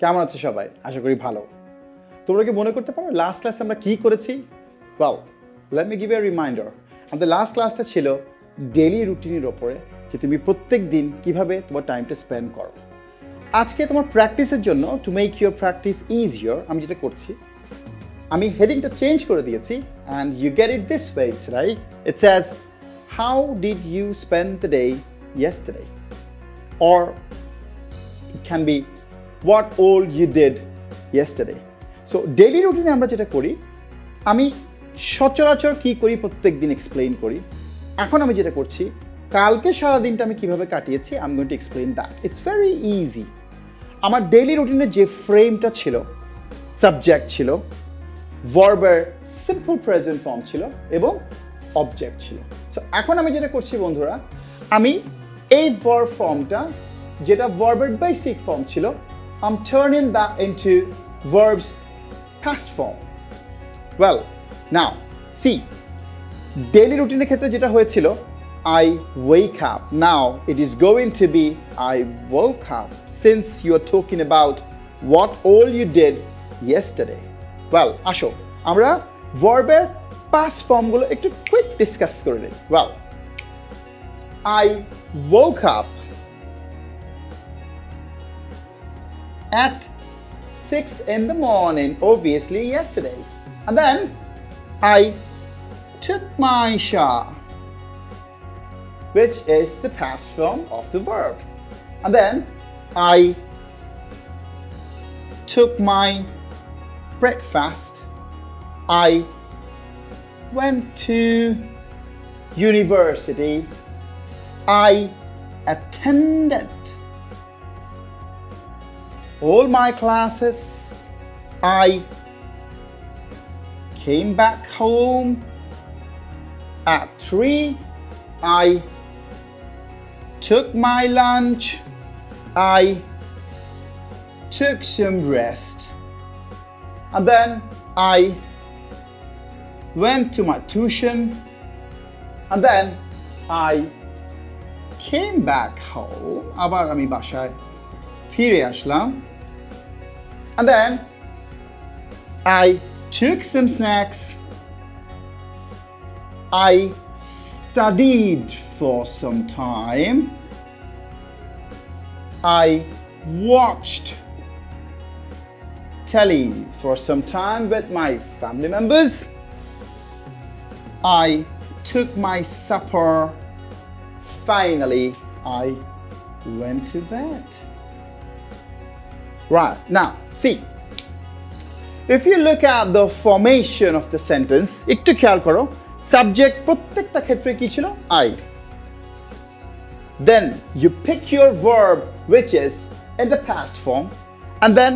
কেমন আছো সবাই? আশা করি ভালো। তোমরা কি মনে করতে পারো লাস্ট ক্লাসে আমরা কি করেছি? Well, let me give you a reminder. আমাদের লাস্ট ক্লাসটা ছিল ডেইলি রুটিনের উপরে যে তুমি প্রত্যেক দিন কিভাবে তোমার টাইমটা স্পেন্ড করো। আজকে তোমার প্র্যাকটিসের জন্য to make your practice easier আমি যেটা করছি, আমি হেডিংটা চেঞ্জ করে দিয়েছি and you get it this way today. It says, how did you spend the day yesterday? Or it can be what all you did yesterday. So daily routine আমরা যেটা করি, আমি সচরাচর কি করি প্রত্যেক দিন এক্সপ্লেইন করি। এখন আমি যেটা করছি, কালকে সারা দিনটা আমি কিভাবে কাটিয়েছি, I'm going to explain that. It's very easy. আমার ডেইলি রুটিনের যে ফ্রেমটা ছিল, সাবজেক্ট ছিল, ভার্বের সিম্পল প্রেজেন্ট ফর্ম ছিল এবং অবজেক্ট ছিল। সো এখন আমি যেটা করছি বন্ধুরা, আমি এই ভার্ব ফর্মটা যেটা ভার্বের বেসিক ফর্ম ছিল, I'm turning that into verbs past form. Well, now see, daily routine ক্ষেত্রে যেটা হয়েছিল, I wake up. Now it is going to be I woke up, since you are talking about what all you did yesterday. Well, আসো আমরা ভার্বের past form গুলো একটু quick discuss করে নিই। Well, I woke up at 6 in the morning, obviously yesterday, and then I took my shower, which is the past form of the verb, and then I took my breakfast, I went to university, I attended all my classes, I came back home at 3, I took my lunch, I took some rest, and then I went to my tuition, and then I came back home, আবার আমি বাসায় ফিরে আসলাম, and then I took some snacks, I studied for some time, I watched telly for some time with my family members, I took my supper, finally I went to bed. Right, now see, if you look at the formation of the sentence, একটু খেয়াল করো, subject প্রত্যেকটা ক্ষেত্রে কি ছিল? I. Then you pick your verb which is in the past form, and then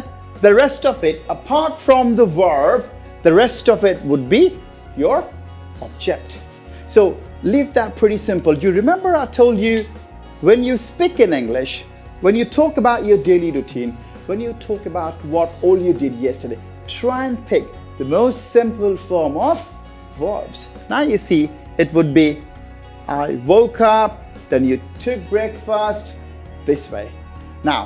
the rest of it, apart from the verb, the rest of it would be your object. So leave that pretty simple. You remember I told you, when you speak in English, when you talk about your daily routine, when you talk about what all you did yesterday, try and pick the most simple form of verbs. Now you see, it would be I woke up, then you took breakfast, this way. Now,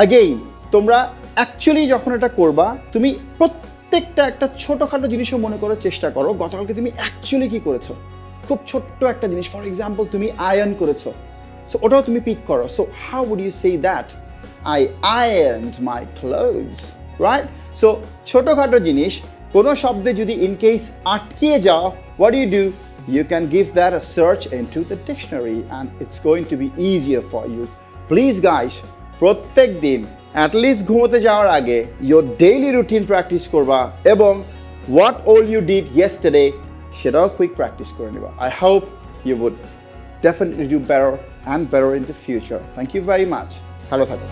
again, তোমরা actually যখন এটা করবা, তুমি প্রত্যেকটা একটা ছোটখাটো জিনিসও মনে করার চেষ্টা করো, গতকালকে তুমি actually কি করেছো, খুব ছোট্ট একটা জিনিস, ফর এক্সাম্পল তুমি আয়রন করেছো, সো ওটাও তুমি পিক করো। So how would you say that? I ironed my clothes, right? So ছোটখাটো জিনিস, কোনো শব্দে যদি in case আটকিয়ে যাও, what do? You can give that a search into the dictionary and it's going to be easier for you. Please guys, প্রত্যেক দিন at least ঘুমোতে যাওয়ার আগে your daily routine practice করবা এবং what all you did yesterday সেটাও quick practice করে নিবা. I hope you would definitely do better and better in the future. Thank you very much. ভালো থাকো।